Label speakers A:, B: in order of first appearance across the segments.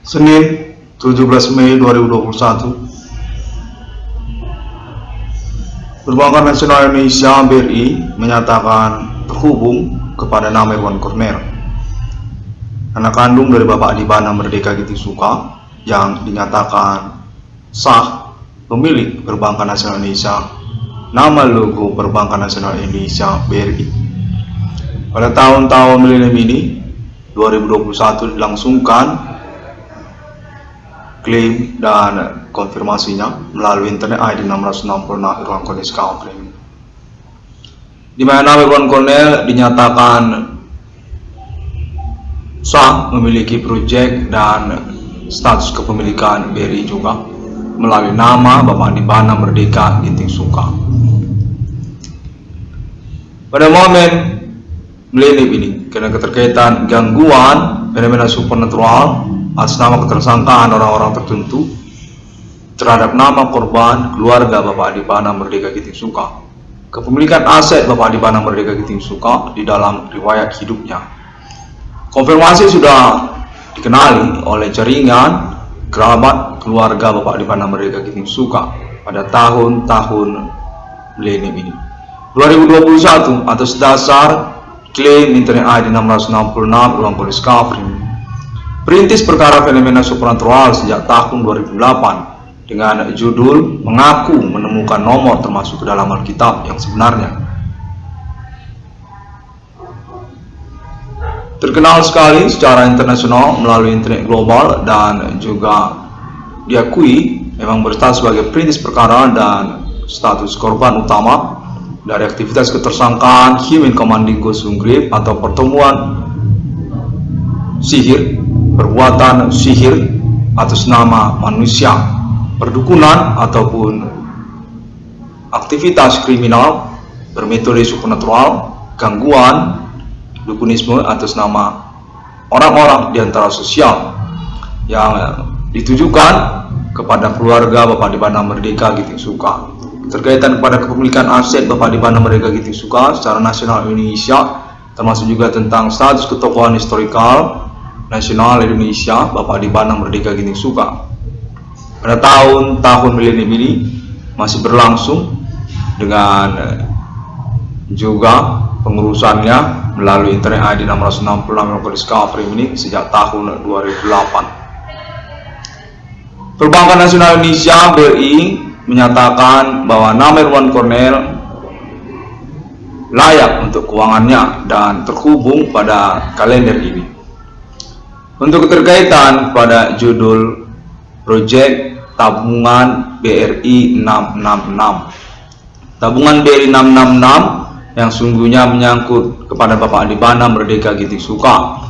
A: Senin 17 Mei 2021, Perbankan Nasional Indonesia (BRI) menyatakan terhubung kepada nama Irwan Cornel, anak kandung dari Bapak Adibana Merdeka Gitingsuka, yang dinyatakan sah pemilik Perbankan Nasional Indonesia, nama logo Perbankan Nasional Indonesia (BRI). Pada tahun-tahun milenium ini, 2021 dilangsungkan klaim dan konfirmasinya melalui internet ID 666 Irwan Cornel Skafrim, di mana Irwan Cornel dinyatakan sah memiliki proyek dan status kepemilikan BRI juga melalui nama Bapak Adibana Merdeka Gitingsuka. Pada momen milenium ini, karena keterkaitan gangguan fenomena supernatural atas nama ketersangkaan orang-orang tertentu terhadap nama korban keluarga Bapak Adibana Merdeka Gitingsuka, kepemilikan aset Bapak Adibana Merdeka Gitingsuka di dalam riwayat hidupnya. Konfirmasi sudah dikenali oleh jaringan kerabat keluarga Bapak Adibana Merdeka Gitingsuka pada tahun-tahun milenium ini. 2021 atas dasar klaim internet ID 666 Irwan Cornel Skafrim, perintis perkara fenomena supernatural sejak tahun 2008 dengan judul mengaku menemukan nomor termasuk ke dalam Alkitab yang sebenarnya. Terkenal sekali secara internasional melalui internet global dan juga diakui memang berstatus sebagai perintis perkara dan status korban utama dari aktivitas ketersangkaan Human Commanding Ghost Ungrave atau pertemuan sihir, perbuatan sihir atas nama manusia, perdukunan ataupun aktivitas kriminal bermetode supernatural, gangguan, dukunisme atas nama orang-orang di antara sosial yang ditujukan kepada keluarga Bapak Adibana Merdeka Gitingsuka, terkaitan kepada kepemilikan aset Bapak Adibana Merdeka Gitingsuka secara nasional Indonesia, termasuk juga tentang status ketokohan historikal nasional Indonesia Bapak Adibana Merdeka Gitingsuka. Pada tahun-tahun milenium ini masih berlangsung dengan juga pengurusannya melalui internet ID 666 Irwan Cornel Skafrim ini sejak tahun 2008. Perbankan Nasional Indonesia (BRI) menyatakan bahwa nama Irwan Cornel layak untuk keuangannya dan terhubung pada kalender ini. Untuk keterkaitan pada judul proyek tabungan BRI 666, tabungan BRI 666 yang sungguhnya menyangkut kepada Bapak Adibana Merdeka Gitingsuka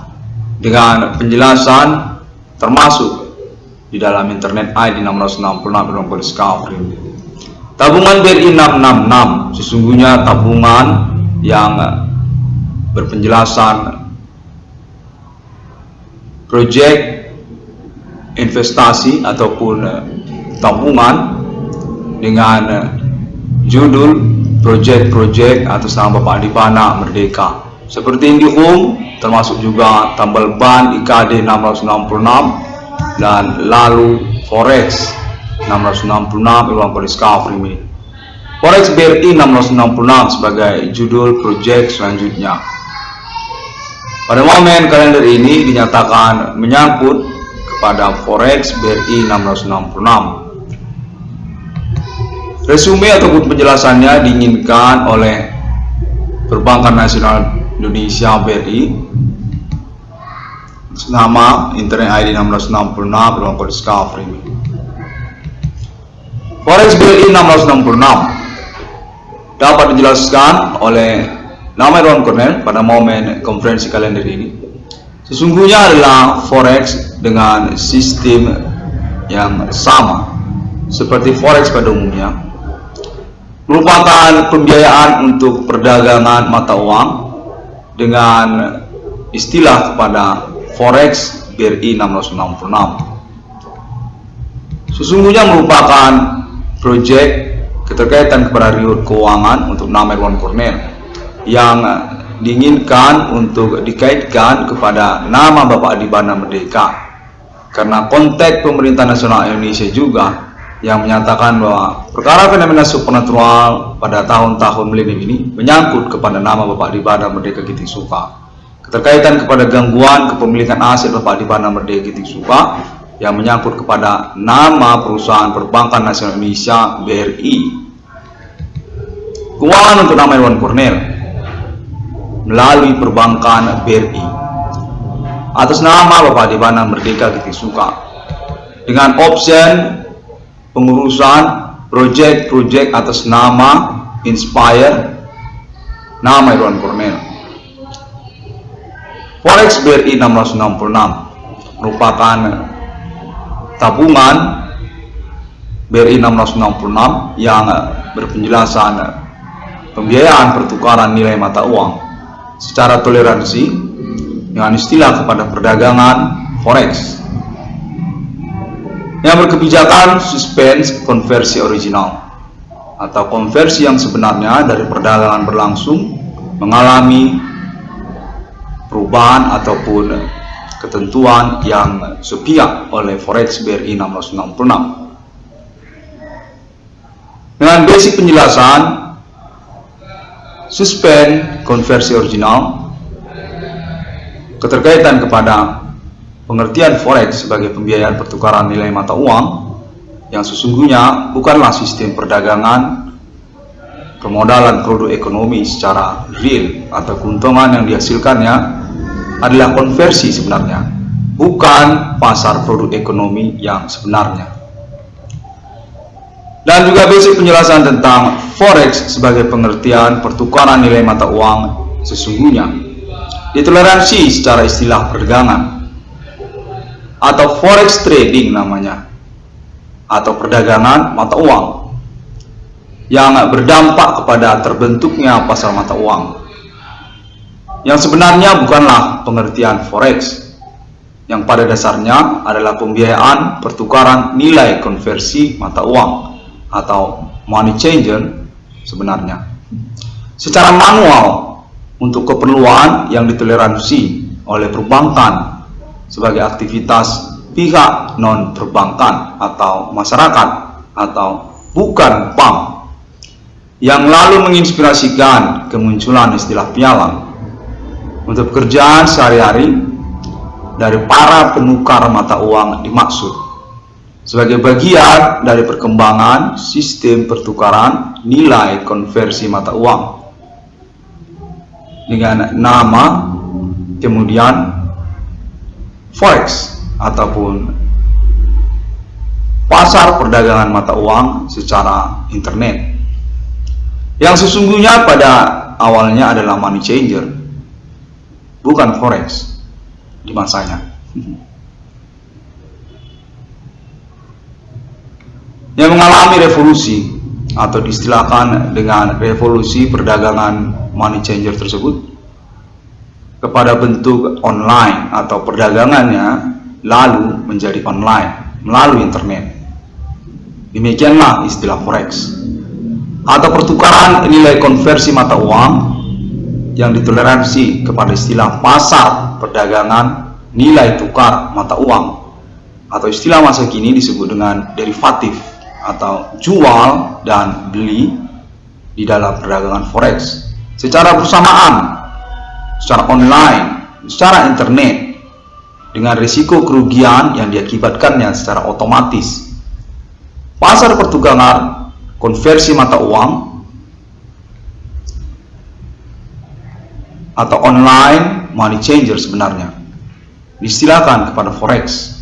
A: dengan penjelasan termasuk di dalam internet ID 666 Irwan Cornel Skafrim. Tabungan BRI 666 sesungguhnya tabungan yang berpenjelasan proyek investasi ataupun tabungan dengan judul proyek-proyek atas nama Bapak Adibana Merdeka, seperti IndiHome, termasuk juga tambal ban IKD 666 dan lalu Forex 666 Irwan Cornel Skafrim ini. Forex BRI 666 sebagai judul proyek selanjutnya. Pada momen kalender ini dinyatakan menyangkut kepada Forex BRI 666. Resume ataupun penjelasannya diinginkan oleh Perbankan Nasional Indonesia (BRI) nama internet ID 666 Irwan Cornel Skafrim. Forex BRI 666 dapat dijelaskan oleh nama Irwan Cornel pada momen konferensi kalender ini sesungguhnya adalah forex dengan sistem yang sama seperti forex pada umumnya, merupakan pembiayaan untuk perdagangan mata uang dengan istilah kepada Forex BRI 666. Sesungguhnya merupakan proyek keterkaitan kepada riwayat keuangan untuk nama Irwan Cornel yang diinginkan untuk dikaitkan kepada nama Bapak Adibana Merdeka karena konteks pemerintah nasional Indonesia juga yang menyatakan bahwa perkara fenomena supernatural pada tahun-tahun milenium ini menyangkut kepada nama Bapak Adibana Merdeka Giting Suka, keterkaitan kepada gangguan kepemilikan aset Bapak Adibana Merdeka Giting Suka yang menyangkut kepada nama perusahaan perbankan nasional Indonesia BRI, keuangan untuk nama Irwan Cornel melalui perbankan BRI atas nama Bapak Adibana Merdeka Giting Suka dengan option pengurusan proyek-proyek atas nama Inspire nama Irwan Cornel. Forex BRI 666 merupakan tabungan BRI 666 yang berpenjelasan pembiayaan pertukaran nilai mata uang secara toleransi dengan istilah kepada perdagangan forex yang berkebijakan suspense konversi original atau konversi yang sebenarnya dari perdagangan berlangsung mengalami perubahan ataupun ketentuan yang sepihak oleh Forex BRI 666 dengan basic penjelasan suspend konversi original, keterkaitan kepada pengertian forex sebagai pembiayaan pertukaran nilai mata uang yang sesungguhnya bukanlah sistem perdagangan permodalan produk ekonomi secara real atau keuntungan yang dihasilkannya adalah konversi sebenarnya, bukan pasar produk ekonomi yang sebenarnya. Dan juga basic penjelasan tentang forex sebagai pengertian pertukaran nilai mata uang sesungguhnya ditoleransi secara istilah perdagangan atau forex trading namanya, atau perdagangan mata uang yang berdampak kepada terbentuknya pasar mata uang yang sebenarnya bukanlah pengertian forex yang pada dasarnya adalah pembiayaan pertukaran nilai konversi mata uang atau money changer sebenarnya secara manual untuk keperluan yang ditoleransi oleh perbankan sebagai aktivitas pihak non perbankan atau masyarakat atau bukan bank yang lalu menginspirasikan kemunculan istilah pialang untuk pekerjaan sehari-hari dari para penukar mata uang dimaksud sebagai bagian dari perkembangan sistem pertukaran nilai konversi mata uang dengan nama kemudian forex ataupun pasar perdagangan mata uang secara internet yang sesungguhnya pada awalnya adalah money changer, bukan forex di masanya. Yang mengalami revolusi atau diistilahkan dengan revolusi perdagangan money changer tersebut kepada bentuk online atau perdagangannya lalu menjadi online melalui internet. Demikianlah istilah forex atau pertukaran nilai konversi mata uang yang ditoleransi kepada istilah pasar perdagangan nilai tukar mata uang atau istilah masa kini disebut dengan derivatif atau jual dan beli di dalam perdagangan forex secara bersamaan, secara online, secara internet dengan risiko kerugian yang diakibatkannya secara otomatis. Pasar pertukaran konversi mata uang atau online money changer sebenarnya diistilahkan kepada forex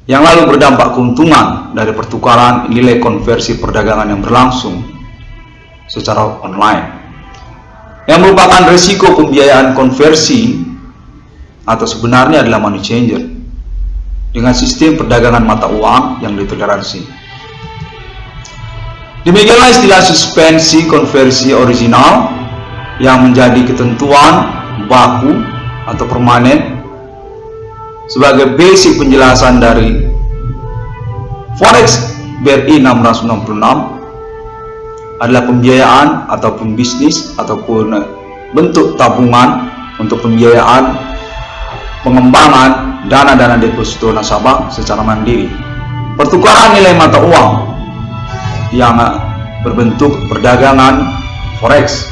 A: yang lalu berdampak keuntungan dari pertukaran nilai konversi perdagangan yang berlangsung secara online yang merupakan risiko pembiayaan konversi atau sebenarnya adalah money changer dengan sistem perdagangan mata uang yang ditoleransi. Demikianlah istilah suspensi konversi original yang menjadi ketentuan baku atau permanen sebagai basic penjelasan dari Forex BRI 666 adalah pembiayaan ataupun bisnis ataupun bentuk tabungan untuk pembiayaan pengembangan dana-dana deposito nasabah secara mandiri. Pertukaran nilai mata uang yang berbentuk perdagangan forex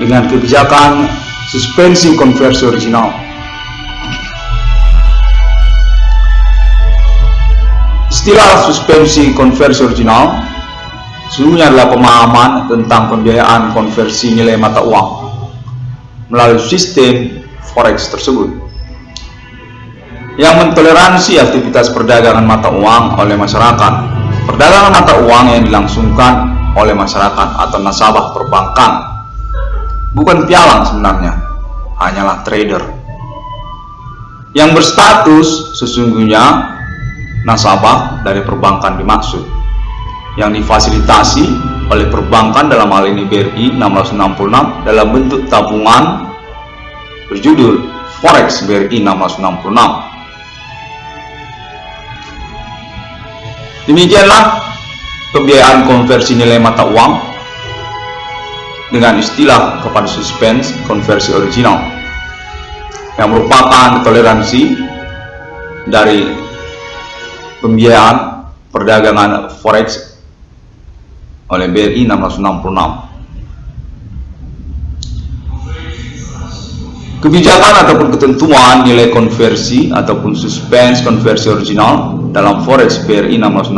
A: dengan kebijakan suspensi konversi original. Istilah suspensi konversi original sesungguhnya adalah pemahaman tentang pembiayaan konversi nilai mata uang melalui sistem forex tersebut, yang mentoleransi aktivitas perdagangan mata uang oleh masyarakat. Perdagangan mata uang yang dilangsungkan oleh masyarakat atau nasabah perbankan, bukan pialang sebenarnya, hanyalah trader yang berstatus sesungguhnya nasabah dari perbankan dimaksud, yang difasilitasi oleh perbankan, dalam hal ini BRI 1666 dalam bentuk tabungan berjudul Forex BRI 1666. Demikianlah pembiayaan konversi nilai mata uang dengan istilah kepada suspense konversi original, yang merupakan toleransi dari pembiayaan perdagangan forex oleh BRI 1666. Kebijakan ataupun ketentuan nilai konversi ataupun suspense konversi original dalam forex BRI 1666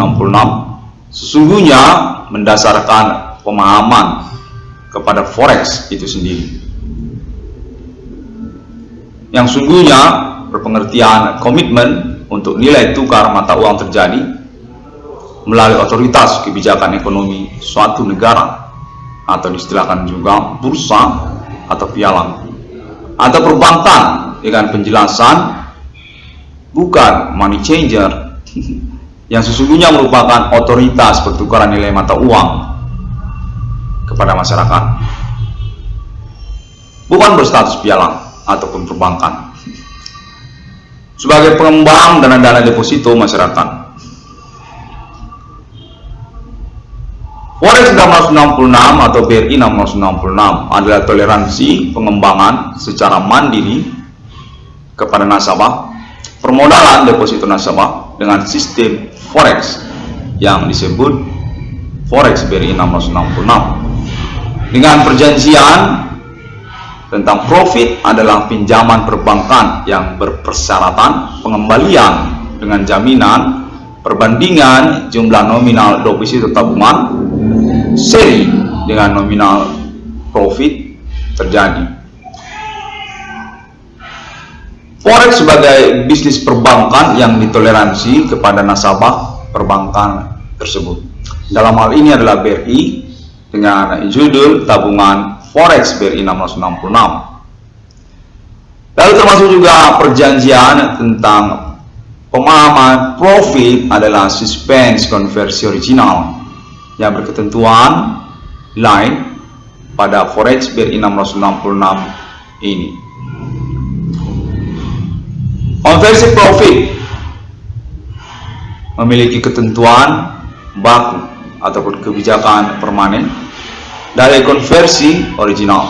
A: sesungguhnya mendasarkan pemahaman kepada forex itu sendiri, yang sungguhnya berpengertian komitmen untuk nilai tukar mata uang terjadi melalui otoritas kebijakan ekonomi suatu negara, atau diistilahkan juga bursa atau pialang, atau perbankan dengan penjelasan bukan money changer yang sesungguhnya merupakan otoritas pertukaran nilai mata uang kepada masyarakat, bukan berstatus pialang ataupun perbankan sebagai pengembang dana-dana deposito masyarakat. Forex 1666 atau BRI 1666 adalah toleransi pengembangan secara mandiri kepada nasabah permodalan deposito nasabah dengan sistem forex yang disebut Forex BRI 1666, dengan perjanjian tentang profit adalah pinjaman perbankan yang berpersyaratan pengembalian dengan jaminan perbandingan jumlah nominal deposito tabungan seri dengan nominal profit terjadi. Forex sebagai bisnis perbankan yang ditoleransi kepada nasabah perbankan tersebut. Dalam hal ini adalah BRI dengan judul tabungan Forex BRI 1666. Lalu termasuk juga perjanjian tentang pemahaman profit adalah suspense konversi original yang berketentuan lain pada Forex BRI 1666 ini. Konversi profit memiliki ketentuan baku ataupun kebijakan permanen dari konversi original.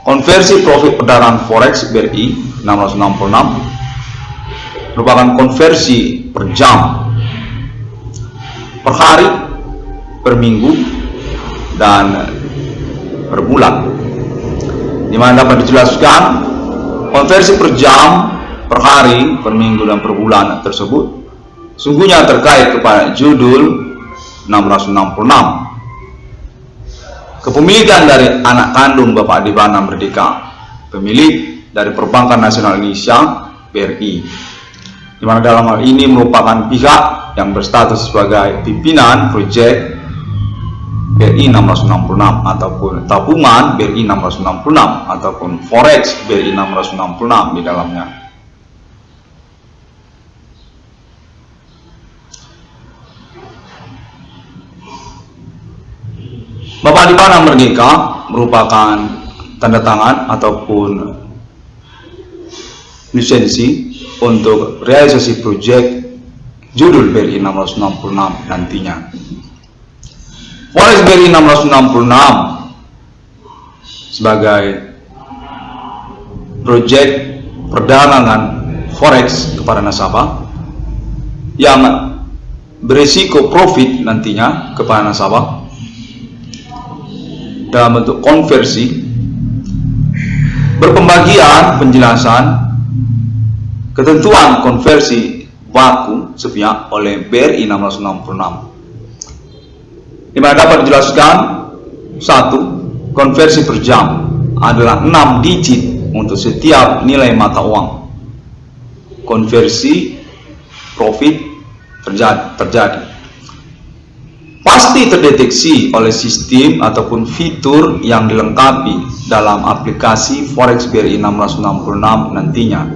A: Konversi profit perdagangan Forex BRI 1666 merupakan konversi per jam, per hari, per minggu, dan per bulan, di mana dapat dijelaskan konversi per jam, per hari, per minggu, dan per bulan tersebut sungguhnya terkait kepada judul 1666, kepemilikan dari anak kandung Bapak Adibana Merdeka, pemilik dari Perbankan Nasional Indonesia BRI, di mana dalam hal ini merupakan pihak yang berstatus sebagai pimpinan proyek BRI 1666 ataupun tabungan BRI 1666 ataupun Forex BRI 1666 di dalamnya. Bapak Adibana Merdeka merupakan tanda tangan ataupun lisensi untuk realisasi proyek judul BRI 1666 nantinya. Forex BRI 1666 sebagai proyek perdagangan forex kepada nasabah yang berisiko profit nantinya kepada nasabah dalam bentuk konversi, berpembagian penjelasan ketentuan konversi baku sepihak oleh BRI 666, di mana dapat dijelaskan: 1. Konversi per jam adalah 6 digit untuk setiap nilai mata uang. Konversi profit terjadi pasti terdeteksi oleh sistem ataupun fitur yang dilengkapi dalam aplikasi Forex BRI 666 nantinya.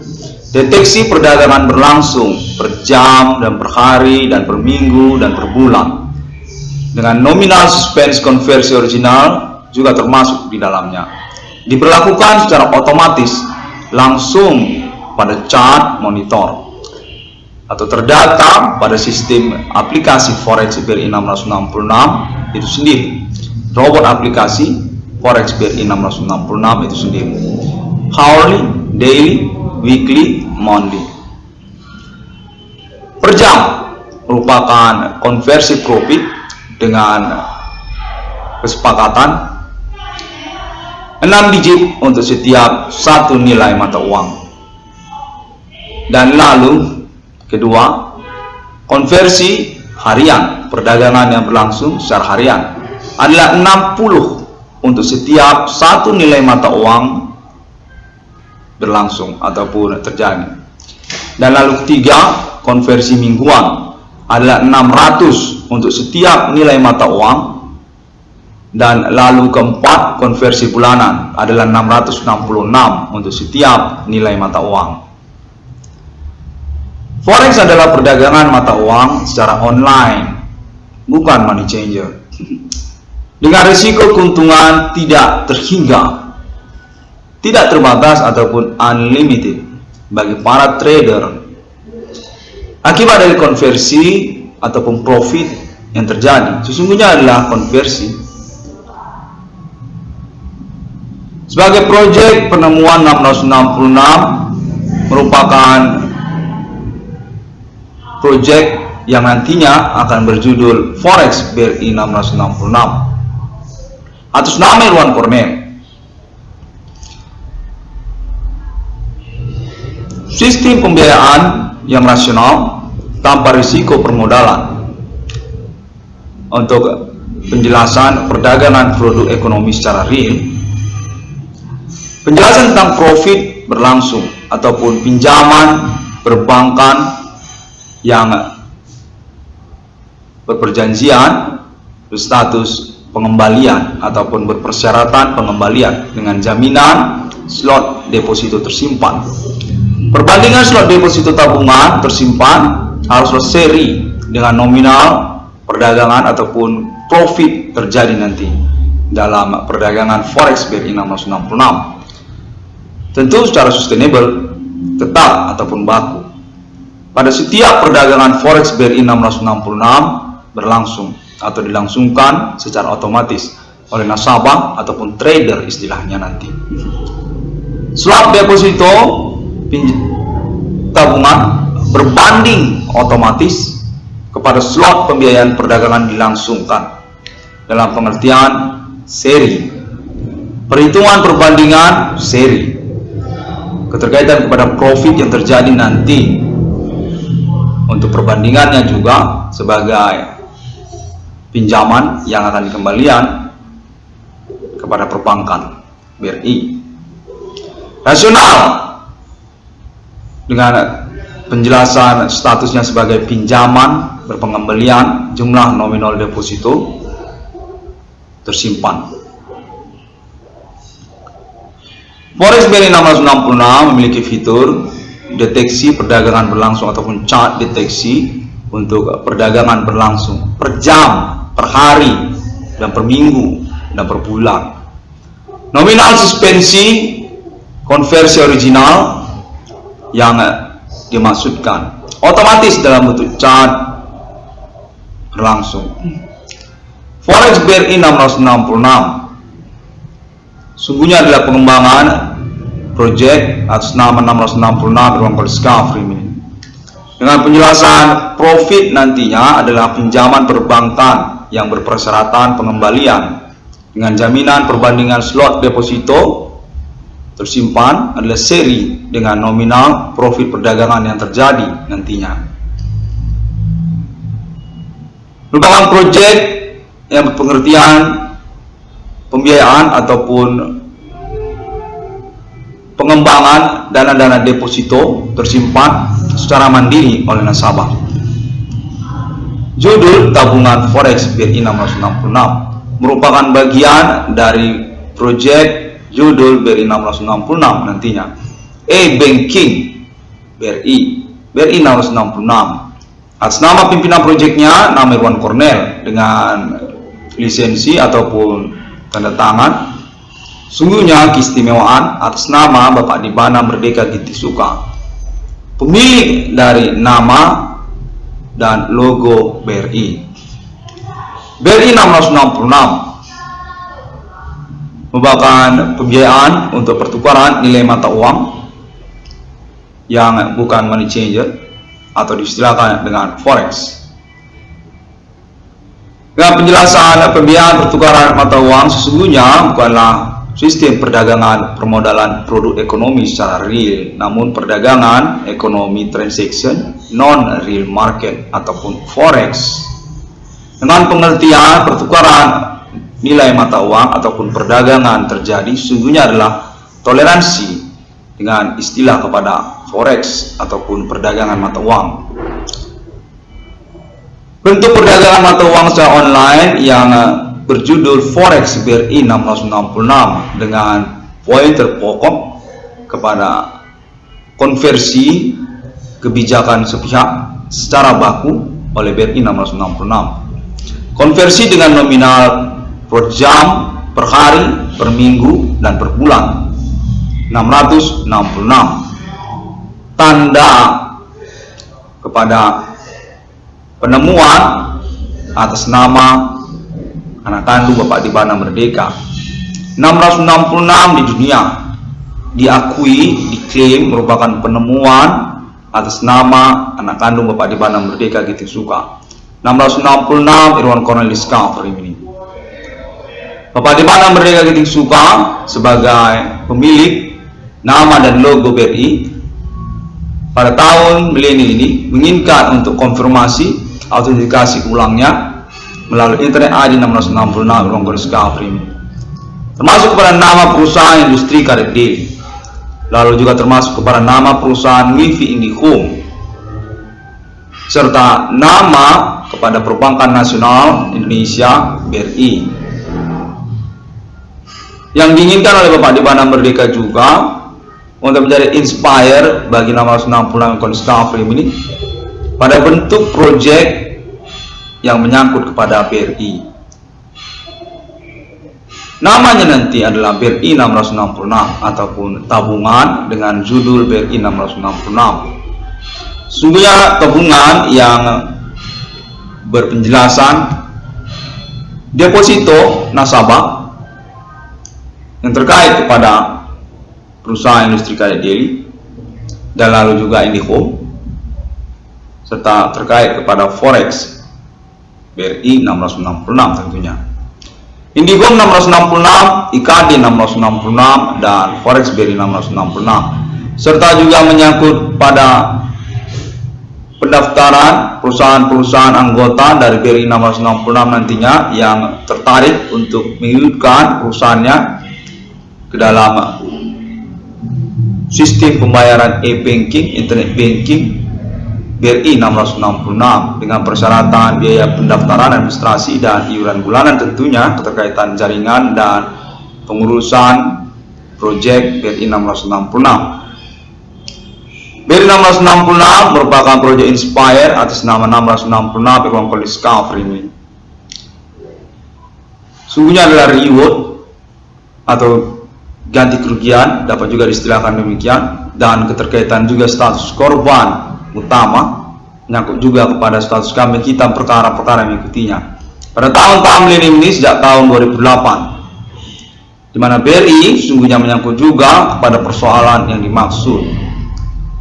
A: Deteksi perdagangan berlangsung per jam dan per hari dan per minggu dan per bulan, dengan nominal suspense konversi original juga termasuk di dalamnya. Diberlakukan secara otomatis langsung pada chart monitor atau terdata pada sistem aplikasi Forex BRI 666 itu sendiri, robot aplikasi Forex BRI 666 itu sendiri, hourly, daily, weekly, monthly. Per jam merupakan konversi profit dengan kesepakatan 6 digit untuk setiap satu nilai mata uang. Dan lalu kedua, konversi harian, perdagangan yang berlangsung secara harian adalah 60 untuk setiap satu nilai mata uang berlangsung ataupun terjadi. Dan lalu ketiga, konversi mingguan adalah 600 untuk setiap nilai mata uang. Dan lalu keempat, konversi bulanan adalah 666 untuk setiap nilai mata uang. Forex adalah perdagangan mata uang secara online, bukan money changer, dengan risiko keuntungan tidak terhingga, tidak terbatas ataupun unlimited bagi para trader. Akibat dari konversi ataupun profit yang terjadi sesungguhnya adalah konversi. Sebagai proyek penemuan 666 merupakan proyek yang nantinya akan berjudul Forex BRI 666 atas nama Irwan Kornel. Sistem pembiayaan yang rasional tanpa risiko permodalan untuk penjelasan perdagangan produk ekonomi secara real. Penjelasan tentang profit berlangsung ataupun pinjaman perbankan yang berperjanjian berstatus pengembalian ataupun berpersyaratan pengembalian dengan jaminan slot deposito tersimpan. Perbandingan slot deposito tabungan tersimpan haruslah seri dengan nominal perdagangan ataupun profit terjadi nanti dalam perdagangan Forex BRI 666. Tentu secara sustainable, tetap ataupun baku. Pada setiap perdagangan Forex BRI 666 berlangsung atau dilangsungkan secara otomatis oleh nasabah ataupun trader istilahnya nanti. Slot deposito tabungan berbanding otomatis kepada slot pembiayaan perdagangan dilangsungkan dalam pengertian seri. Perhitungan perbandingan seri, keterkaitan kepada profit yang terjadi nanti untuk perbandingannya juga sebagai pinjaman yang akan dikembalikan kepada perbankan BRI. Rasional dengan penjelasan statusnya sebagai pinjaman berpengembalian, jumlah nominal deposito tersimpan. Forex BRI 666 memiliki fitur deteksi perdagangan berlangsung ataupun chart deteksi untuk perdagangan berlangsung per jam, per hari, dan per minggu, dan per bulan. Nominal suspensi konversi original yang dimaksudkan otomatis dalam bentuk chart berlangsung. Forex BRI 666 sungguhnya adalah pengembangan project atas nama 666 ruang discovery ini. Dengan penjelasan profit nantinya adalah pinjaman perbankan yang berpersyaratan pengembalian dengan jaminan perbandingan slot deposito tersimpan adalah seri dengan nominal profit perdagangan yang terjadi nantinya. Merupakan proyek yang berpengertian pembiayaan ataupun pengembangan dana-dana deposito tersimpan secara mandiri oleh nasabah. Judul tabungan forex BRI 666 merupakan bagian dari proyek judul BRI 666 nantinya. E-banking BRI 666 atas nama pimpinan proyeknya nama Irwan Cornel dengan lisensi ataupun tanda tangan. Sungguhnya keistimewaan atas nama Bapak Dibana Merdeka Ginting-Suka, pemilik dari nama dan logo BRI. BRI 666 merupakan pembiayaan untuk pertukaran nilai mata uang yang bukan money changer atau diistilahkan dengan forex. Dengan penjelasan pembiayaan pertukaran mata uang sesungguhnya bukanlah sistem perdagangan permodalan produk ekonomi secara real, namun perdagangan ekonomi transaction non-real market ataupun forex. Dengan pengertian pertukaran nilai mata uang ataupun perdagangan terjadi sesungguhnya adalah toleransi dengan istilah kepada forex ataupun perdagangan mata uang. Bentuk perdagangan mata uang secara online yang berjudul Forex BRI 666 dengan poin terpokok kepada konversi kebijakan sepihak secara baku oleh BRI 666. Konversi dengan nominal per jam, per hari, per minggu, dan per bulan 666. Tanda kepada penemuan atas nama anak kandung Bapak Dibana Merdeka. 666 di dunia diakui, diklaim merupakan penemuan atas nama anak kandung Bapak Dibana Merdeka Ginting-Suka. 666 Irwan Cornel discovery ini. Bapak Dibana Merdeka Ginting-Suka sebagai pemilik nama dan logo BRI pada tahun milenium ini menginginkan untuk konfirmasi autentikasi ulangnya melalui internet ID 666 ruang discovery ini, termasuk kepada nama perusahaan industri karet daily, lalu juga termasuk kepada nama perusahaan Wifi IndiHome, serta nama kepada Perbankan Nasional Indonesia BRI. Yang diinginkan oleh Bapak Dibana Merdeka juga untuk menjadi inspire bagi 666 discovery ini pada bentuk proyek yang menyangkut kepada BRI. Namanya nanti adalah BRI 666 ataupun tabungan dengan judul BRI 666. Sungguhnya tabungan yang berpenjelasan deposito nasabah yang terkait kepada perusahaan industri karet daily dan lalu juga IndiHome, serta terkait kepada forex BRI 666 tentunya. IndiHome 666, IKD 666 dan forex BRI 666, serta juga menyangkut pada pendaftaran perusahaan-perusahaan anggota dari BRI 666 nantinya yang tertarik untuk mengikutkan perusahaannya ke dalam sistem pembayaran e-banking, internet banking BRI 666 dengan persyaratan biaya pendaftaran, administrasi, dan iuran bulanan tentunya keterkaitan jaringan dan pengurusan proyek BRI 666. BRI 666 merupakan proyek inspire atas nama 666 ruang discovery ini. Sungguhnya adalah reward atau ganti kerugian, dapat juga diistilahkan demikian, dan keterkaitan juga status korban utama menyangkut juga kepada status kambing hitam perkara-perkara yang mengikutinya. Pada tahun milenium ini sejak tahun 2008 di mana BRI sesungguhnya menyangkut juga kepada persoalan yang dimaksud.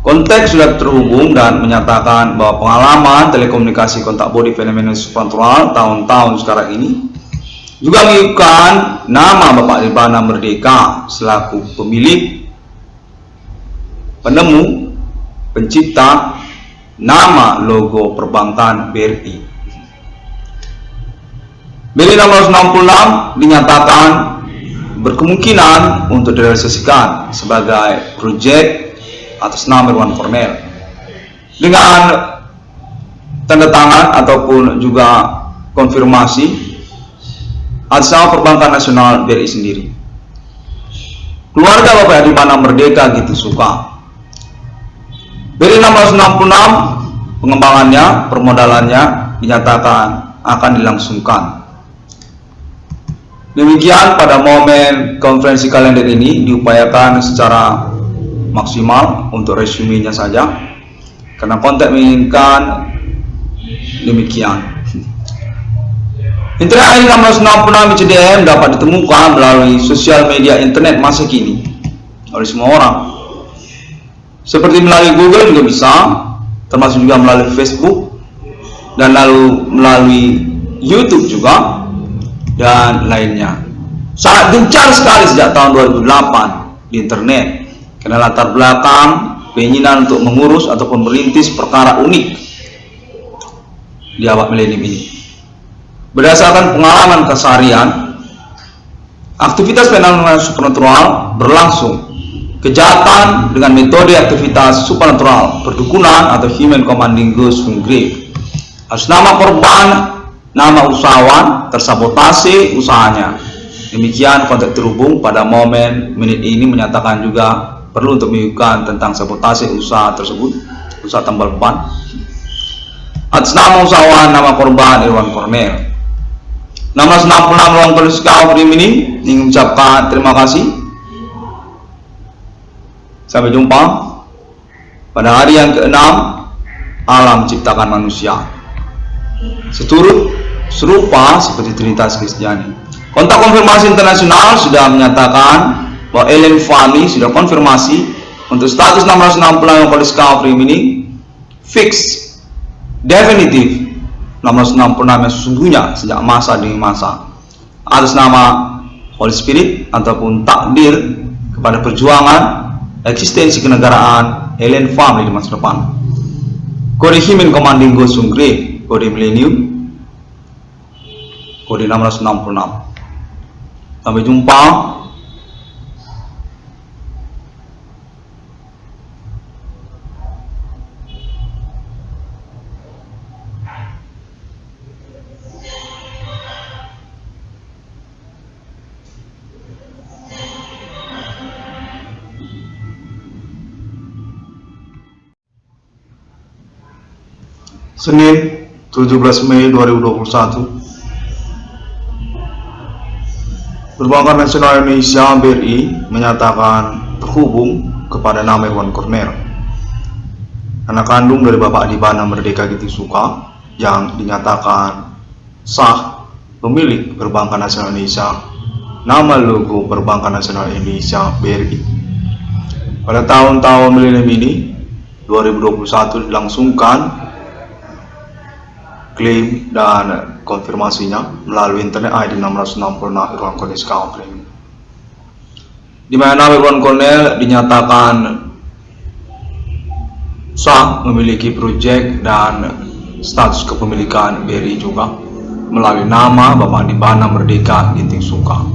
A: Konteks sudah terhubung dan menyatakan bahwa pengalaman telekomunikasi kontak bodi fenomena supranatural tahun-tahun sekarang ini juga menyebutkan nama Bapak Adibana Merdeka selaku pemilik, penemu, pencipta nama logo perbankan BRI. BRI 666 dinyatakan berkemungkinan untuk direalisasikan sebagai proyek atas nama Irwan Cornel dengan tanda tangan ataupun juga konfirmasi atas nama Perbankan Nasional BRI sendiri. Keluarga Bapak Adibana Merdeka gitu suka. BRI 666 pengembangannya, permodalannya dinyatakan akan dilangsungkan. Demikian pada momen konferensi kalender ini diupayakan secara maksimal untuk resumenya saja, karena konteks menginginkan demikian. Internet ID 666 ICDM dapat ditemukan melalui sosial media internet masa kini oleh semua orang, seperti melalui Google juga bisa, termasuk juga melalui Facebook dan lalu melalui YouTube juga dan lainnya. Sangat gencar sekali sejak tahun 2008 di internet, karena latar belakang keinginan untuk mengurus ataupun merintis perkara unik di abad milenium ini. Berdasarkan pengalaman keseharian, aktivitas fenomena supernatural berlangsung. Kejahatan dengan metode aktivitas supernatural, perdukunan atau human commanding ghost from grave. Atas nama korban, nama usahawan, tersabotase usahanya. Demikian konteks terhubung pada momen menit ini menyatakan juga perlu untuk menunjukkan tentang sabotase usaha tersebut, usaha tambal ban. Atas nama usahawan, nama korban Irwan Cornel. 666 ruang Poliskau ini ingin mengucapkan terima kasih. Sampai jumpa pada hari yang ke-6 alam ciptakan manusia. Serupa seperti Trinitas Kristiani. Kontak konfirmasi internasional sudah menyatakan bahwa Ellen Fahmi sudah konfirmasi untuk status 666 Poliskau ini fix, definitif 666 yang sesungguhnya sejak masa demi masa, atas nama Holy Spirit ataupun takdir kepada perjuangan eksistensi kenegaraan Ellen Fahmi di masa depan. Kode Human Commanding Ghost from Grave, kode milenium, kode 666. Sampai jumpa. Senin 17 Mei 2021, Perbankan Nasional Indonesia BRI menyatakan terhubung kepada nama Irwan Cornel, anak kandung dari Bapak Adibana Merdeka Gitisuka, yang dinyatakan sah pemilik Perbankan Nasional Indonesia, nama logo Perbankan Nasional Indonesia BRI. Pada tahun-tahun milenium ini 2021 dilangsungkan klaim dan konfirmasinya melalui internet ID 666 Irwan Cornel, di mana Irwan Cornel dinyatakan sah memiliki proyek dan status kepemilikan BRI juga melalui nama Bapak Adibana Merdeka Gitisuka.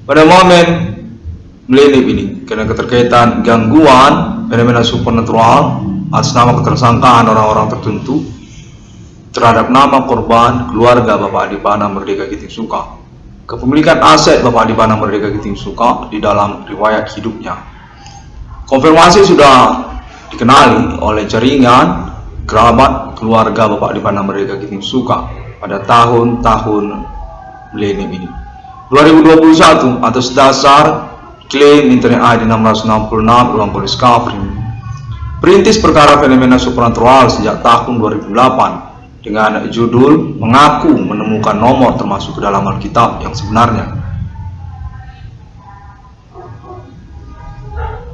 A: Pada momen milenium ini, karena keterkaitan gangguan fenomena supernatural atas nama ketersangkaan orang-orang tertentu terhadap nama korban keluarga Bapak Adibana Merdeka Gitisuka, kepemilikan aset Bapak Adibana Merdeka Gitisuka di dalam riwayat hidupnya. Konfirmasi sudah dikenali oleh jaringan kerabat keluarga Bapak Adibana Merdeka Gitisuka pada tahun-tahun milenium ini. 2021 atas dasar klaim internet ID 666 Ruang Poliskau perintis perkara fenomena supernatural sejak tahun 2008 dengan judul mengaku menemukan nomor termasuk ke dalam Alkitab yang sebenarnya.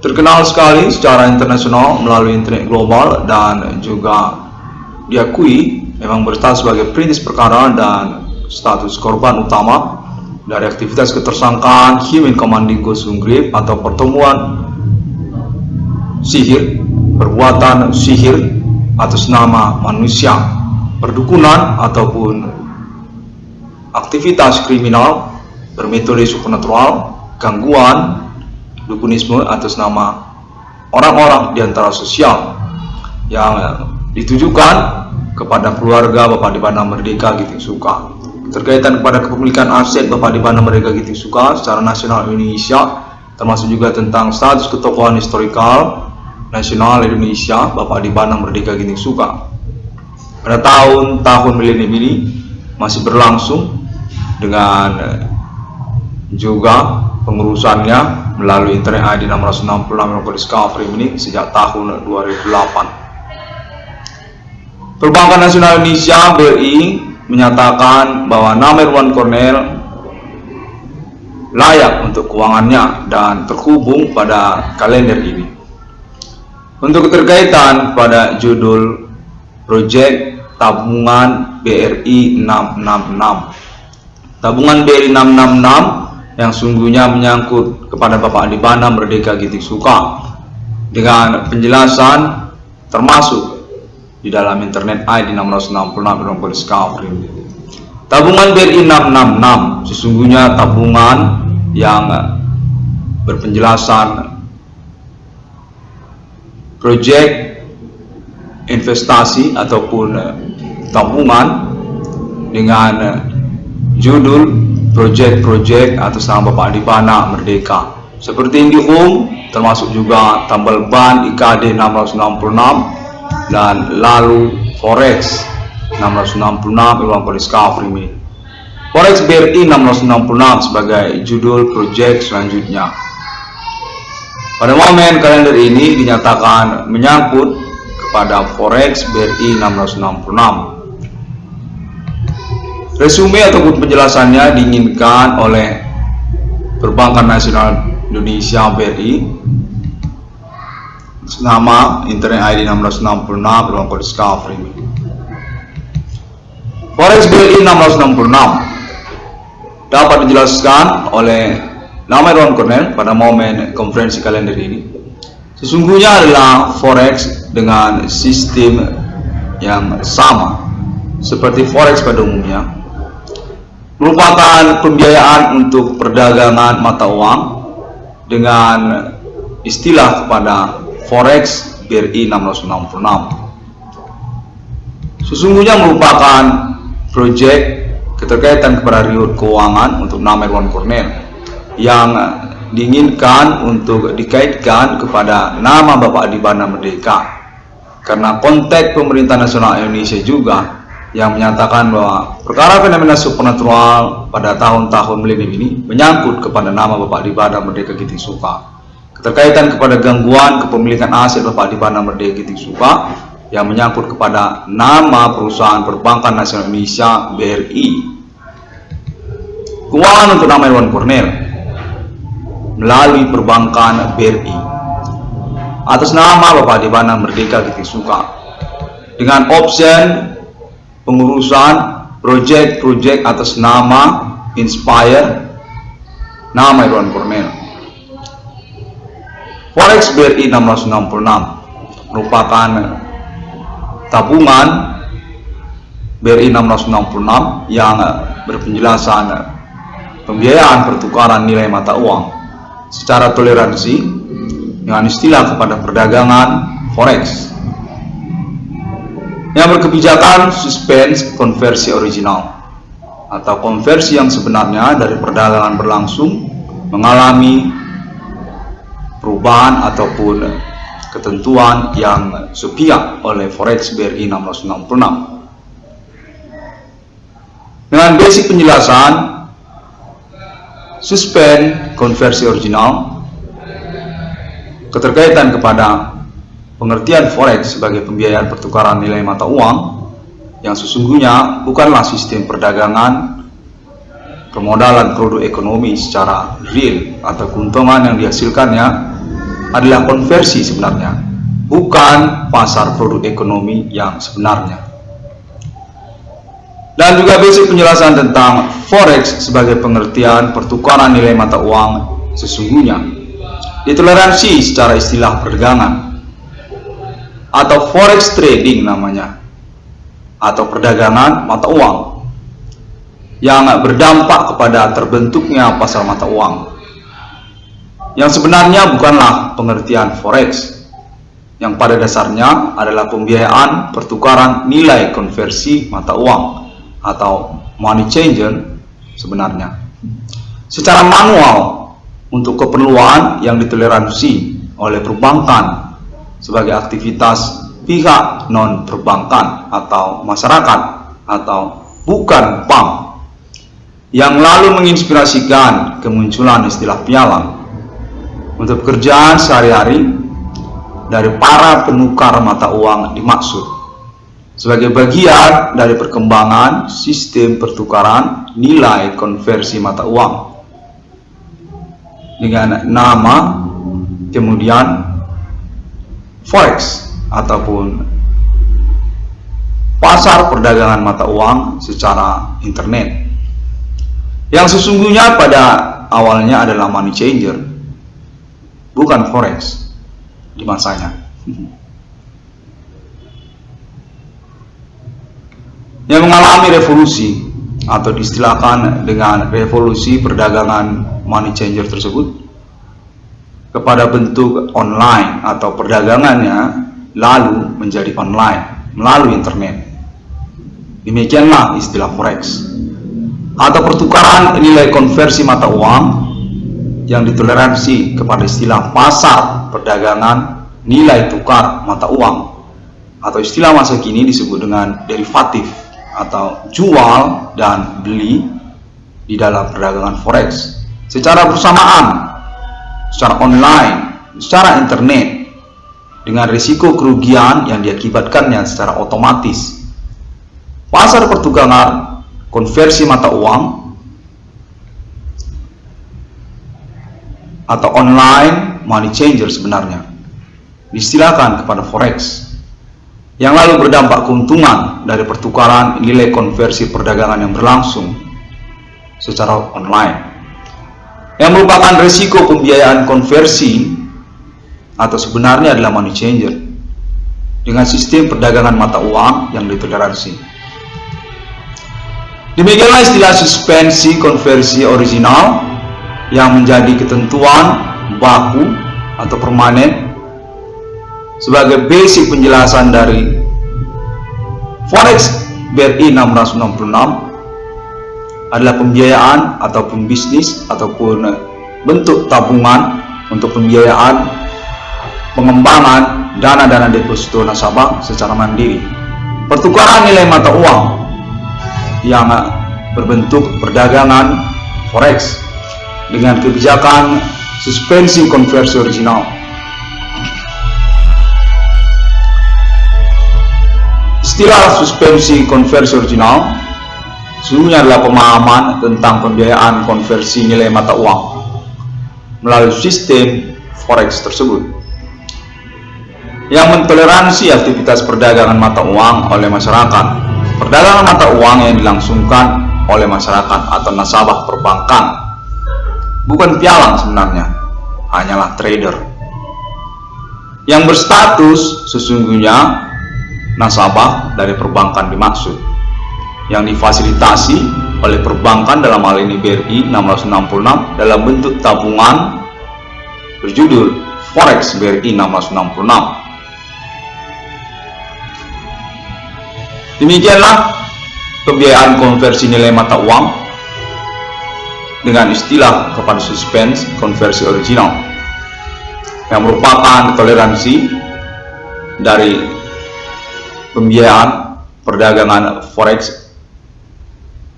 A: Terkenal sekali secara internasional melalui internet global dan juga diakui memang berstatus sebagai perintis perkara dan status korban utama dari aktivitas ketersangkaan Human Commanding Ghost Grip atau pertemuan sihir, perbuatan sihir atas nama manusia, perdukunan ataupun aktivitas kriminal bermetode supernatural, gangguan, dukunisme atas nama orang-orang di antara sosial yang ditujukan kepada keluarga Bapak Dipana Merdeka Giting Suka, terkaitan kepada kepemilikan aset Bapak Dipana Merdeka Giting Suka secara nasional Indonesia, termasuk juga tentang status ketokohan historikal nasional Indonesia Bapak Dipana Merdeka Giting Suka pada tahun milenium ini masih berlangsung dengan juga pengurusannya melalui internet ID 666 Discovery ini sejak tahun 2008. Perbankan Nasional Indonesia BRI menyatakan bahwa nama Irwan Cornel layak untuk keuangannya dan terhubung pada kalender ini. Untuk keterkaitan pada judul Proyek Tabungan BRI 666. Tabungan BRI 666 yang sungguhnya menyangkut kepada Bapak Dipana Merdeka Giting Suka dengan penjelasan termasuk di dalam internet ID 666 Discovery. Tabungan BRI 666 sesungguhnya tabungan yang berpenjelasan proyek investasi ataupun tabungan dengan judul proyek-proyek atas nama Bapak Dipana Merdeka seperti IndiHome, termasuk juga tambal ban IKD 666 dan lalu Forex 666 Irwan Discovery ini. Forex BRI 666 sebagai judul proyek selanjutnya. Pada momen kalender ini dinyatakan menyangkut kepada Forex BRI 666. Resume ataupun penjelasannya diinginkan oleh Perbankan Nasional Indonesia BRI nama internet ID 666 Irwan Discovery. Forex BRI 666 dapat dijelaskan oleh nama Irwan Cornel pada momen konferensi kalender ini. Sesungguhnya adalah Forex dengan sistem yang sama seperti Forex pada umumnya, merupakan pembiayaan untuk perdagangan mata uang dengan istilah kepada Forex BRI 666. Sesungguhnya merupakan proyek keterkaitan kepada riut keuangan untuk nama Irwan Cornel yang diinginkan untuk dikaitkan kepada nama Bapak Dipana Merdeka, karena konteks pemerintah nasional Indonesia juga yang menyatakan bahwa perkara fenomena supernatural pada tahun-tahun milenium ini menyangkut kepada nama Bapak Dipana Merdeka Giting Suka, keterkaitan kepada gangguan kepemilikan aset Bapak Dipana Merdeka Giting Suka yang menyangkut kepada nama perusahaan Perbankan Nasional Indonesia BRI, keuangan untuk nama Irwan Cornel melalui Perbankan BRI atas nama Bapak Dipana Merdeka Giting Suka dengan option pengurusan proyek-proyek atas nama Inspire nama Irwan Cornel. Forex BRI 666 merupakan tabungan BRI 666 yang berpenjelasan pembiayaan pertukaran nilai mata uang secara toleransi dengan istilah kepada perdagangan Forex yang berkebijakan suspense konversi original atau konversi yang sebenarnya dari perdagangan berlangsung mengalami perubahan ataupun ketentuan yang sepihak oleh Forex BRI 666. Dengan basic penjelasan suspend konversi original, keterkaitan kepada pengertian Forex sebagai pembiayaan pertukaran nilai mata uang yang sesungguhnya bukanlah sistem perdagangan permodalan produk ekonomi secara real atau keuntungan yang dihasilkannya adalah konversi sebenarnya, bukan pasar produk ekonomi yang sebenarnya. Dan juga basic penjelasan tentang forex sebagai pengertian pertukaran nilai mata uang sesungguhnya ditoleransi secara istilah perdagangan atau forex trading namanya, atau perdagangan mata uang yang berdampak kepada terbentuknya pasar mata uang yang sebenarnya bukanlah pengertian forex, yang pada dasarnya adalah pembiayaan pertukaran nilai konversi mata uang atau money changer sebenarnya secara manual untuk keperluan yang ditoleransi oleh perbankan sebagai aktivitas pihak non perbankan atau masyarakat atau bukan bank, yang lalu menginspirasikan kemunculan istilah pialang untuk pekerjaan sehari-hari dari para penukar mata uang dimaksud sebagai bagian dari perkembangan sistem pertukaran nilai konversi mata uang dengan nama kemudian forex ataupun pasar perdagangan mata uang secara internet, yang sesungguhnya pada awalnya adalah money changer, bukan forex di masanya. Yang mengalami revolusi atau diistilahkan dengan revolusi perdagangan money changer tersebut kepada bentuk online atau perdagangannya lalu menjadi online melalui internet. Demikianlah istilah forex atau pertukaran nilai konversi mata uang yang ditoleransi kepada istilah pasar perdagangan nilai tukar mata uang, atau istilah masa kini disebut dengan derivatif atau jual dan beli di dalam perdagangan forex secara bersamaan, secara online, secara internet, dengan risiko kerugian yang diakibatkannya secara otomatis. Pasar pertukaran konversi mata uang atau online money changer sebenarnya diistilahkan kepada forex, yang lalu berdampak keuntungan dari pertukaran nilai konversi perdagangan yang berlangsung secara online, yang merupakan risiko pembiayaan konversi atau sebenarnya adalah money changer dengan sistem perdagangan mata uang yang ditoleransi. Demikianlah istilah suspensi konversi original yang menjadi ketentuan baku atau permanen sebagai basic penjelasan dari Forex BRI 666 adalah pembiayaan ataupun bisnis ataupun bentuk tabungan untuk pembiayaan pengembangan dana-dana deposito nasabah secara mandiri. Pertukaran nilai mata uang yang berbentuk perdagangan forex dengan kebijakan suspensi konversi original. Istilah suspensi konversi original sesungguhnya adalah pemahaman tentang pembiayaan konversi nilai mata uang melalui sistem forex tersebut, yang mentoleransi aktivitas perdagangan mata uang oleh masyarakat. Perdagangan mata uang yang dilangsungkan oleh masyarakat atau nasabah perbankan, bukan pialang sebenarnya, hanyalah trader yang berstatus sesungguhnya nasabah dari perbankan dimaksud, yang difasilitasi oleh perbankan, dalam hal ini BRI 666 dalam bentuk tabungan berjudul Forex BRI 666. Demikianlah pembiayaan konversi nilai mata uang dengan istilah kepada suspense konversi original, yang merupakan toleransi dari pembiayaan perdagangan forex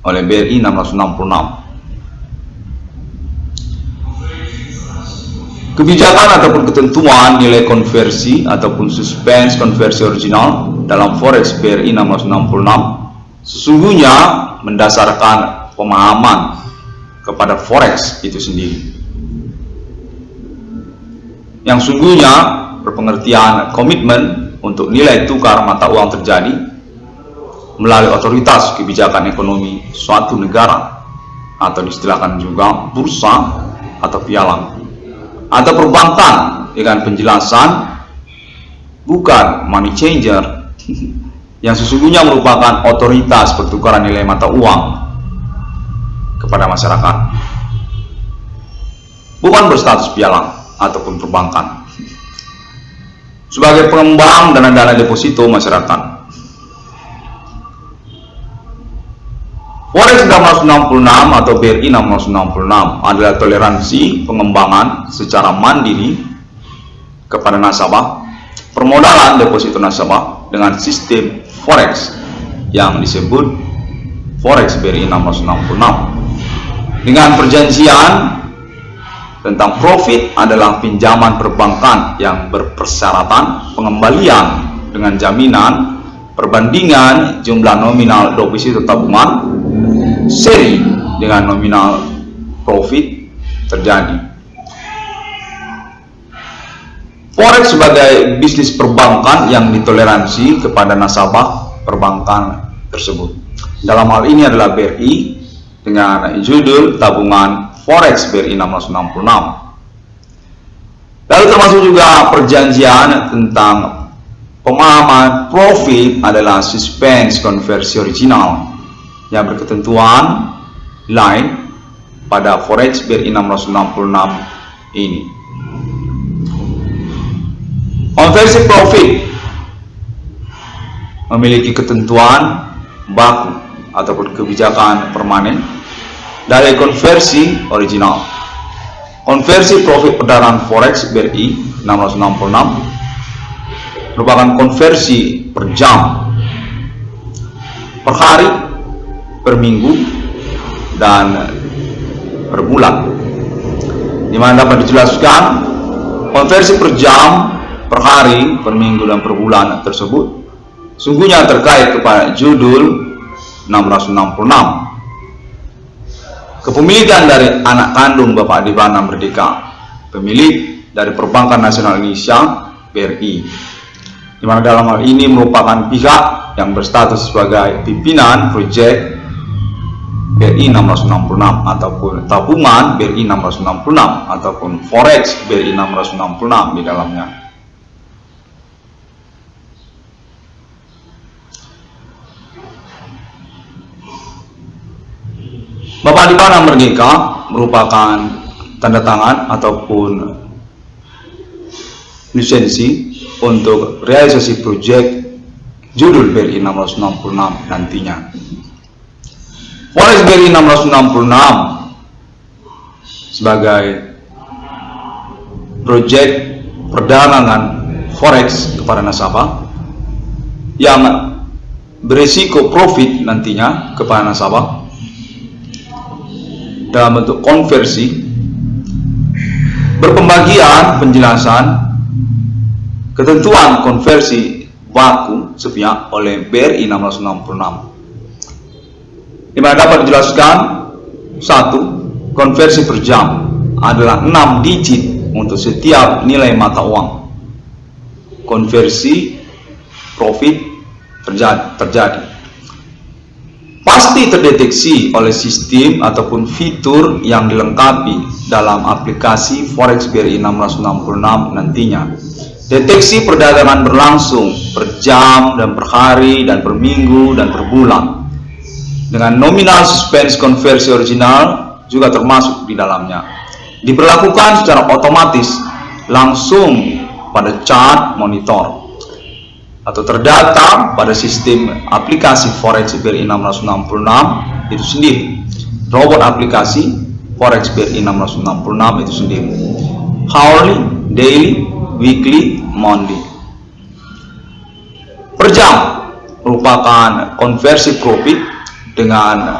A: oleh BRI 666. Kebijakan ataupun ketentuan nilai konversi ataupun suspense konversi original dalam Forex BRI 1666 sesungguhnya mendasarkan pemahaman kepada Forex itu sendiri, yang sungguhnya berpengertian komitmen untuk nilai tukar mata uang terjadi melalui otoritas kebijakan ekonomi suatu negara, atau diistilahkan juga bursa atau pialang, atau perbankan dengan penjelasan bukan money changer yang sesungguhnya merupakan otoritas pertukaran nilai mata uang kepada masyarakat, bukan berstatus pialang ataupun perbankan sebagai pengembang dana-dana deposito masyarakat. Forex 1666 atau BRI 1666 adalah toleransi pengembangan secara mandiri kepada nasabah permodalan deposito nasabah dengan sistem Forex yang disebut Forex BRI 1666 dengan perjanjian tentang profit adalah pinjaman perbankan yang berpersyaratan pengembalian dengan jaminan perbandingan jumlah nominal deposito tabungan seri dengan nominal profit terjadi. Forex sebagai bisnis perbankan yang ditoleransi kepada nasabah perbankan tersebut. Dalam hal ini adalah BRI dengan judul tabungan Forex BRI 1666. Lalu termasuk juga perjanjian tentang pemahaman profit adalah suspense konversi original yang berketentuan lain pada Forex BRI 1666 ini. Konversi profit memiliki ketentuan baku ataupun kebijakan permanen dari konversi original. Konversi profit perdagangan Forex BRI 1666 merupakan konversi per jam, per hari, per minggu, dan per bulan, di mana dapat dijelaskan konversi per jam, per hari, per minggu, dan per bulan tersebut sungguhnya terkait kepada judul 1666, kepemilikan dari anak kandung Bapak Adibana Merdeka, pemilik dari Perbankan Nasional Indonesia BRI, di mana dalam hal ini merupakan pihak yang berstatus sebagai pimpinan proyek BRI 1666 ataupun tabungan BRI 1666 ataupun Forex BRI 1666 di dalamnya. Bapak Adibana Merdeka merupakan tanda tangan ataupun lisensi untuk realisasi proyek judul BRI 1666 nantinya. Forex BRI 1666 sebagai proyek perdagangan Forex kepada nasabah yang berisiko profit nantinya kepada nasabah dalam bentuk konversi, berpembagian penjelasan ketentuan konversi baku sepihak oleh BRI 1666, di mana dapat dijelaskan: 1. Konversi per jam adalah 6 digit untuk setiap nilai mata uang. Konversi profit terjadi pasti terdeteksi oleh sistem ataupun fitur yang dilengkapi dalam aplikasi Forex BRI 1666 nantinya. Deteksi perdagangan berlangsung per jam dan per hari dan per minggu dan per bulan, dengan nominal suspense konversi original juga termasuk di dalamnya. Diberlakukan secara otomatis langsung pada chart monitor atau terdata pada sistem aplikasi Forex BRI 1666 itu sendiri. Robot aplikasi Forex BRI 1666 itu sendiri. Hourly, daily, weekly, monthly. Per jam merupakan konversi profit dengan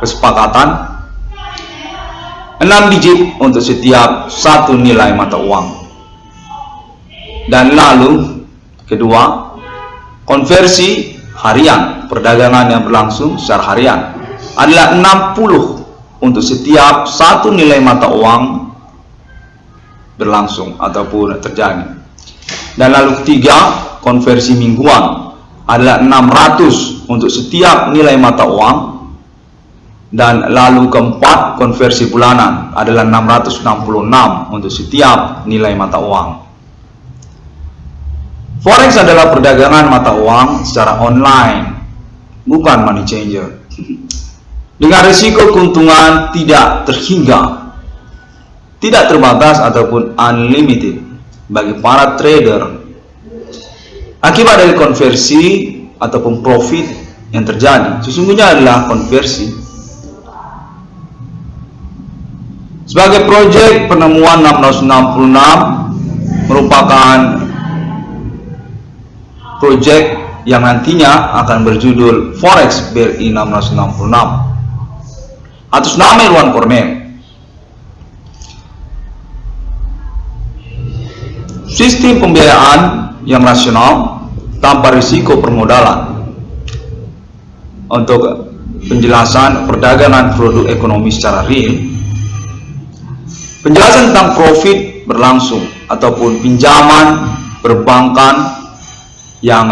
A: kesepakatan 6 6 digit untuk setiap satu nilai mata uang. Dan lalu kedua, konversi harian, perdagangan yang berlangsung secara harian adalah 60 untuk setiap satu nilai mata uang berlangsung ataupun terjadi. Dan lalu ketiga, konversi mingguan adalah 600 untuk setiap nilai mata uang. Dan lalu keempat, konversi bulanan adalah 666 untuk setiap nilai mata uang. Forex adalah perdagangan mata uang secara online, bukan money changer. Dengan risiko keuntungan tidak terhingga, tidak terbatas ataupun unlimited bagi para trader. Akibat dari konversi ataupun profit yang terjadi sesungguhnya adalah konversi. Sebagai proyek penemuan 666 merupakan proyek yang nantinya akan berjudul Forex BRI 666 atas nama Irwan Cornell. Sistem pembiayaan yang rasional tanpa risiko permodalan. Untuk penjelasan perdagangan produk ekonomi secara real, penjelasan tentang profit berlangsung ataupun pinjaman perbankan yang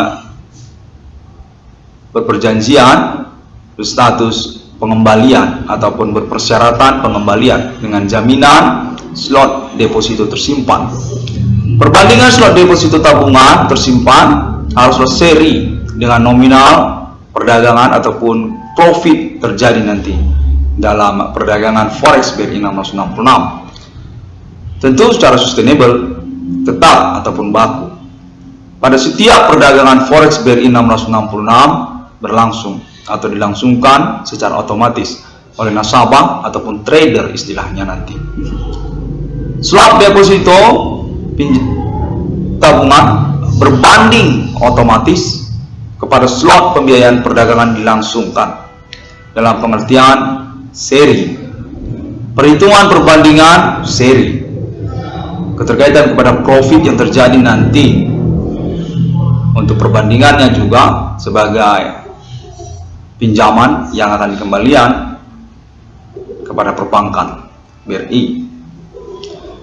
A: berperjanjian berstatus pengembalian ataupun berpersyaratan pengembalian dengan jaminan slot deposito tersimpan. Perbandingan slot deposito tabungan tersimpan haruslah seri dengan nominal perdagangan ataupun profit terjadi nanti dalam perdagangan Forex BRI 666. Tentu secara sustainable, tetap ataupun baku. Pada setiap perdagangan Forex BRI 666 berlangsung atau dilangsungkan secara otomatis oleh nasabah ataupun trader istilahnya nanti. Slot deposito tabungan berbanding otomatis kepada slot pembiayaan perdagangan dilangsungkan dalam pengertian seri. Perhitungan perbandingan seri keterkaitan kepada profit yang terjadi nanti. Untuk perbandingannya juga sebagai pinjaman yang akan dikembalikan kepada perbankan BRI.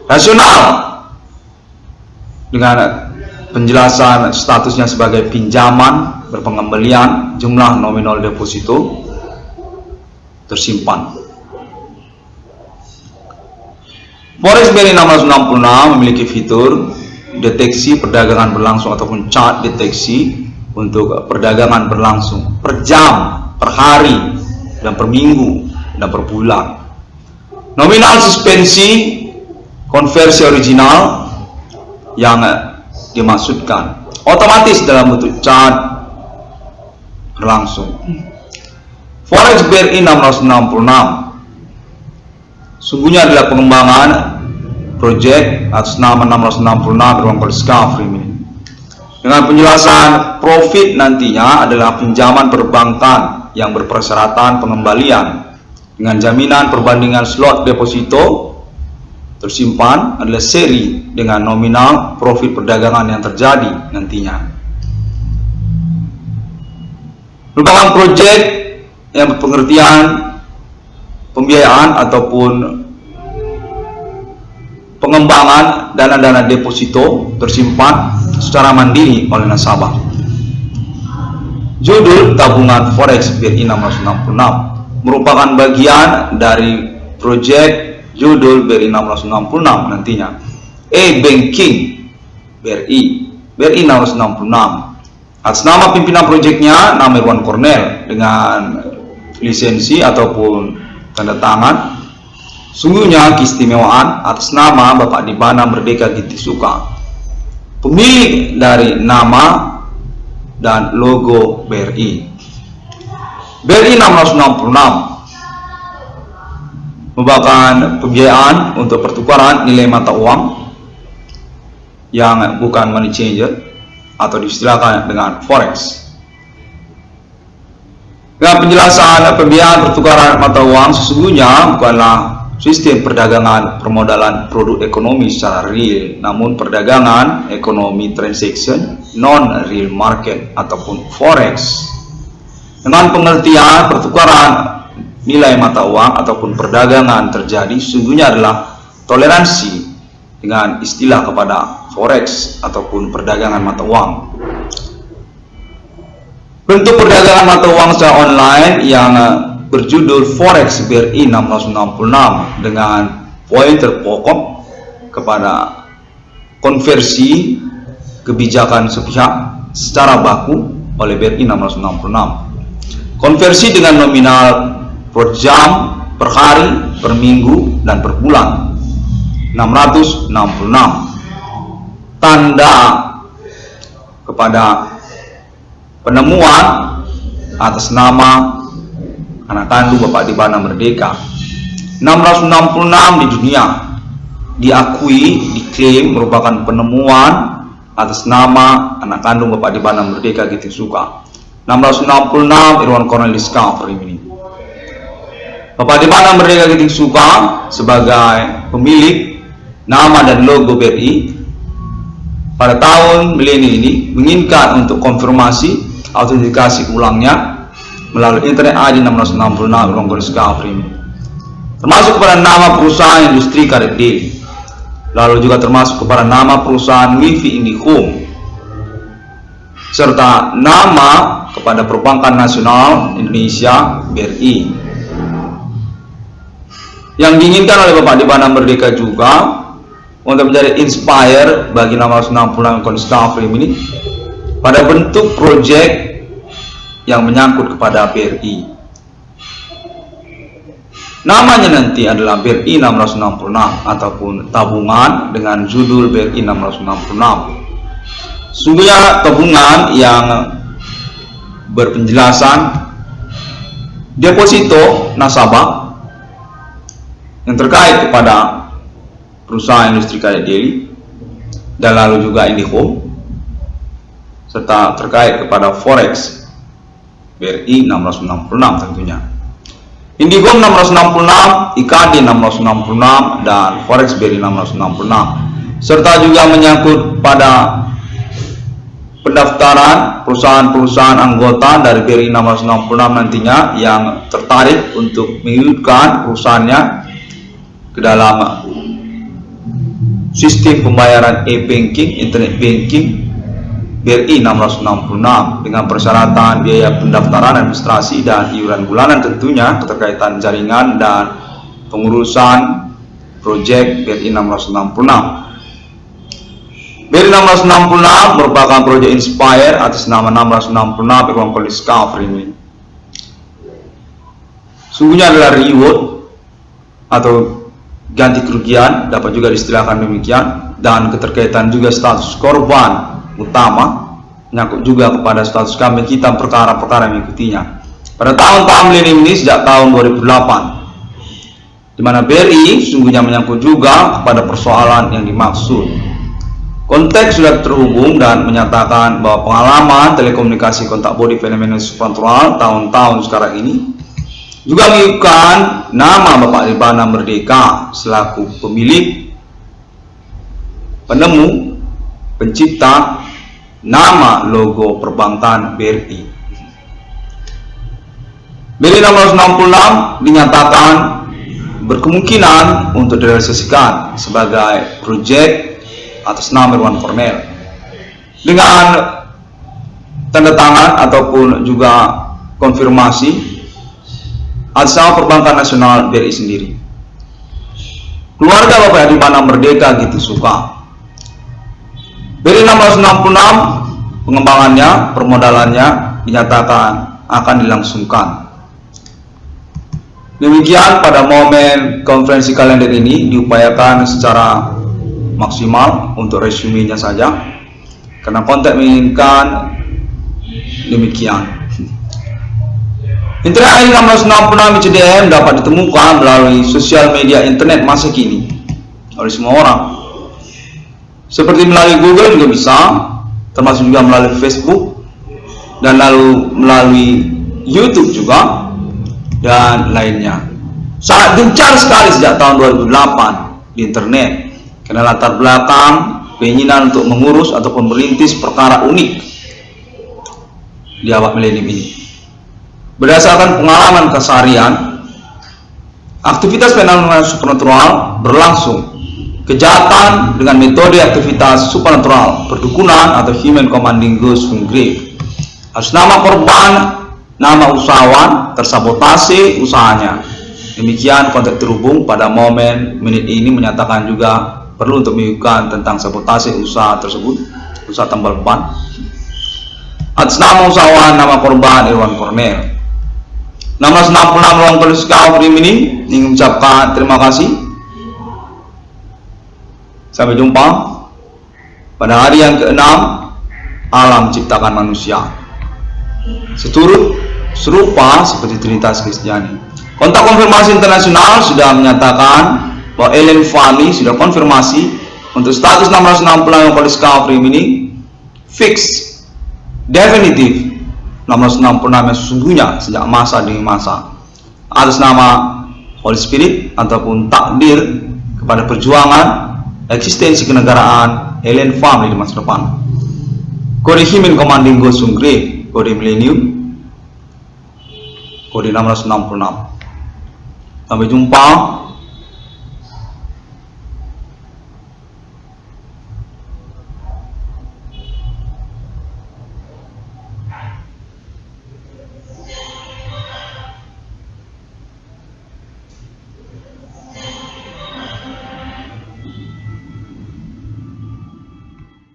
A: Rasional dengan penjelasan statusnya sebagai pinjaman berpengembalian jumlah nominal deposito tersimpan. Forex BRI 666 memiliki fitur deteksi perdagangan berlangsung ataupun chart deteksi untuk perdagangan berlangsung per jam, per hari, dan per minggu, dan per bulan. Nominal suspensi konversi original yang dimaksudkan otomatis dalam bentuk chart berlangsung. Forex BRI 666 sungguhnya adalah pengembangan proyek atas nama 666 beruang discovery ini. Dengan penjelasan profit nantinya adalah pinjaman perbankan yang berpersyaratan pengembalian dengan jaminan perbandingan slot deposito tersimpan adalah seri dengan nominal profit perdagangan yang terjadi nantinya. Merupakan proyek yang berpengertian pembiayaan ataupun pengembangan dana-dana deposito tersimpan secara mandiri oleh nasabah. Judul tabungan Forex BRI 666 merupakan bagian dari proyek judul BRI 666 nantinya. E-Banking BRI 666 atas nama pimpinan proyeknya nama Irwan Cornell dengan lisensi ataupun tanda tangan. Sungguhnya keistimewaan atas nama Bapak Dibana Merdeka Ginting-Suka, pemilik dari nama dan logo BRI. BRI 666 merupakan pembiayaan untuk pertukaran nilai mata uang yang bukan money changer atau diistilahkan dengan Forex. Dengan penjelasan pembiayaan pertukaran mata uang sesungguhnya bukanlah sistem perdagangan permodalan produk ekonomi secara real, namun perdagangan ekonomi transaction non real market ataupun forex, dengan pengertian pertukaran nilai mata uang ataupun perdagangan terjadi sesungguhnya adalah toleransi dengan istilah kepada forex ataupun perdagangan mata uang. Bentuk perdagangan mata uang secara online yang berjudul Forex BRI 666 dengan poin terpokok kepada konversi kebijakan sepihak secara baku oleh BRI 666. Konversi dengan nominal per jam, per hari, per minggu, dan per bulan 666. Tanda kepada penemuan atas nama anak kandung Bapak Adibana Merdeka 666 di dunia, diakui, diklaim merupakan penemuan atas nama anak kandung Bapak Adibana Merdeka Giting Suka. 666 Irwan Cornel Discovery ini. Bapak Adibana Merdeka Giting Suka sebagai pemilik nama dan logo BRI pada tahun milenium ini menginginkan untuk konfirmasi autentikasi ulangnya melalui internet ID 666 Irwan Cornel Discovery ini, termasuk kepada nama perusahaan industri karet daily, lalu juga termasuk kepada nama perusahaan Wifi IndiHome, serta nama kepada Perbankan Nasional Indonesia BRI. Yang diinginkan oleh Bapak Adibana Merdeka juga untuk menjadi inspire bagi 666 Discovery ini pada bentuk proyek yang menyangkut kepada BRI. Namanya nanti adalah BRI 666 ataupun tabungan dengan judul BRI 666. Sungguhnya tabungan yang berpenjelasan deposito nasabah yang terkait kepada perusahaan industri karet daily dan lalu juga IndiHome, serta terkait kepada forex BRI 666 tentunya. IndiHome 666, IKD 666, dan forex BRI 666, serta juga menyangkut pada pendaftaran perusahaan-perusahaan anggota dari BRI 666 nantinya yang tertarik untuk mengikutkan perusahaannya ke dalam sistem pembayaran e-banking, internet banking BRI 666 dengan persyaratan biaya pendaftaran, administrasi, dan iuran bulanan tentunya keterkaitan jaringan dan pengurusan proyek BRI 666. BRI 666 merupakan proyek inspire atas nama 666 Irwan Cornel Discovery ini. Sungguhnya adalah reward atau ganti kerugian, dapat juga diistilahkan demikian, dan keterkaitan juga status korban utama menyangkut juga kepada status kami kita perkara-perkara yang mengikutinya pada tahun-tahun milenium ini sejak tahun 2008, di mana BRI sungguhnya menyangkut juga kepada persoalan yang dimaksud. Konteks sudah terhubung dan menyatakan bahwa pengalaman telekomunikasi kontak bodi fenomena supranatural tahun-tahun sekarang ini juga mengikutkan nama Bapak Adibana Merdeka selaku pemilik, penemu, pencipta nama logo perbankan BRI. BRI 666 dinyatakan berkemungkinan untuk direalisasikan sebagai proyek atas nama Irwan Cornel dengan tanda tangan ataupun juga konfirmasi atas nama Perbankan Nasional BRI sendiri. Keluarga Bapak Adibana Merdeka Giting Suka. BRI 666 pengembangannya, permodalannya dinyatakan akan dilangsungkan. Demikian pada momen konferensi kalender ini diupayakan secara maksimal untuk resumenya saja, karena konteks menginginkan demikian. Internet ID 666 ICDM dapat ditemukan melalui sosial media internet masa kini oleh semua orang, seperti melalui Google juga bisa, termasuk juga melalui Facebook, dan lalu melalui YouTube juga, dan lainnya. sangat gencar sekali sejak tahun 2008 di internet, karena latar belakang keinginan untuk mengurus ataupun merintis perkara unik di abad milenium ini. Berdasarkan pengalaman keseharian, aktivitas fenomena supernatural berlangsung. Kejahatan dengan metode aktivitas supernatural, perdukunan atau human commanding ghost from grave. Atas nama korban, nama usahawan, tersabotase usahanya. Demikian konteks terhubung pada momen menit ini menyatakan juga perlu untuk menunjukkan tentang sabotase usaha tersebut, usaha tambal ban. Atas nama usahawan, nama korban Irwan Cornell. 666 ruang Poliskau ini ingin mengucapkan terima kasih. Sampai jumpa pada hari yang ke-6 alam ciptakan manusia. Serupa seperti Trinitas Kristiani. Kontak konfirmasi internasional sudah menyatakan bahwa Alien Family sudah konfirmasi untuk status 666 yang Poliskau ini fix, definitif 666 yang sesungguhnya sejak masa demi masa, atas nama Holy Spirit ataupun takdir kepada perjuangan eksistensi kenegaraan Alien Family di masa depan. Kode Human Commanding Ghost from Grave, kode milenium, kode 666. Sampai jumpa